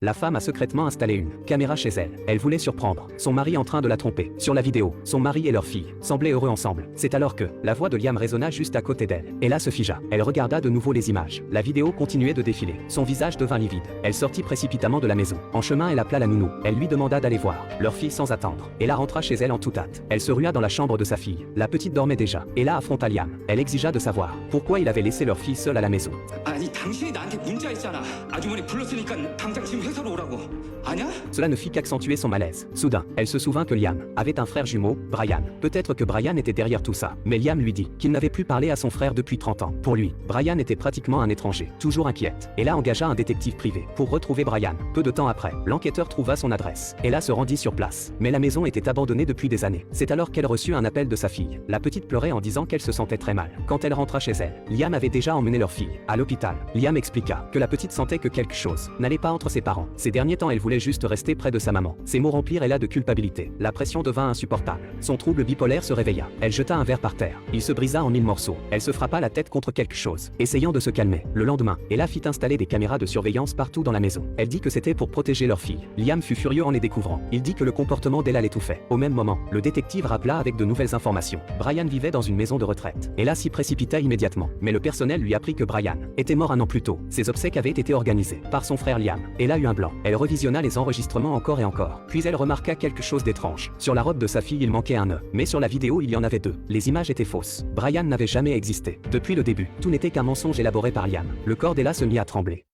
La femme a secrètement installé une caméra chez elle. Elle voulait surprendre son mari en train de la tromper. Sur la vidéo, son mari et leur fille semblaient heureux ensemble. C'est alors que la voix de Liam résonna juste à côté d'elle. Ella se figea. Elle regarda de nouveau les images. La vidéo continuait de défiler. Son visage devint livide. Elle sortit précipitamment de la maison. En chemin, elle appela la nounou. Elle lui demanda d'aller voir leur fille sans attendre. Ella rentra chez elle en toute hâte. Elle se rua dans la chambre de sa fille. La petite dormait déjà. Ella affronta Liam. Elle exigea de savoir pourquoi il avait laissé leur fille seule à la maison. 아니 당신이 나한테 문자했잖아. 아주머니 불렀으니까 당장 지금 회사로 오라고. 아냐? Cela ne fit qu'accentuer son malaise. Soudain, elle se souvint que Liam avait un frère jumeau, Brian. Peut-être que Brian était derrière tout ça. Mais Liam lui dit qu'il n'avait plus parlé à son frère depuis 30 ans. Pour lui, Brian était pratiquement un étranger, toujours inquiète. Ella engagea un détective privé pour retrouver Brian. Peu de temps après, l'enquêteur trouva son adresse. Ella se rendit sur place. Mais la maison était abandonnée depuis des années. C'est alors qu'elle reçut un appel de sa fille. La petite pleurait en disant qu'elle se sentait très mal. Quand elle rentra chez elle, Liam avait déjà emmené leur fille à l'hôpital. Liam expliqua que la petite sentait que quelque chose n'allait pas entre ses parents. Ces derniers temps, elle voulait juste rester près de sa maman. Ces mots remplirent Ella de culpabilité. La pression devint insupportable. Son trouble bipolaire se réveilla. Elle jeta un verre par terre. Il se brisa en 1000 morceaux. Elle se frappa la tête contre quelque chose, essayant de se calmer. Le lendemain, Ella fit installer des caméras de surveillance partout dans la maison. Elle dit que c'était pour protéger leur fille. Liam fut furieux en les découvrant. Il dit que le comportement d'Ella l'étouffait. Au même moment, le détective rappela avec de nouvelles informations. Brian vivait dans une maison de retraite. Ella s'y précipita immédiatement. Mais le personnel lui apprit que Brian était mort un an plus tôt. Ses obsèques avaient été organisées par son frère Liam. Ella eut un blanc. Elle revisionna les enregistrements encore et encore. Puis elle remarqua quelque chose d'étrange. Sur la robe de sa fille, il manquait un nœud. Mais sur la vidéo, il y en avait deux. Les images étaient fausses. Brian n'avait jamais existé. Depuis le début, tout n'était qu'un mensonge élaboré par Liam. Le corps d'Ella se mit à trembler.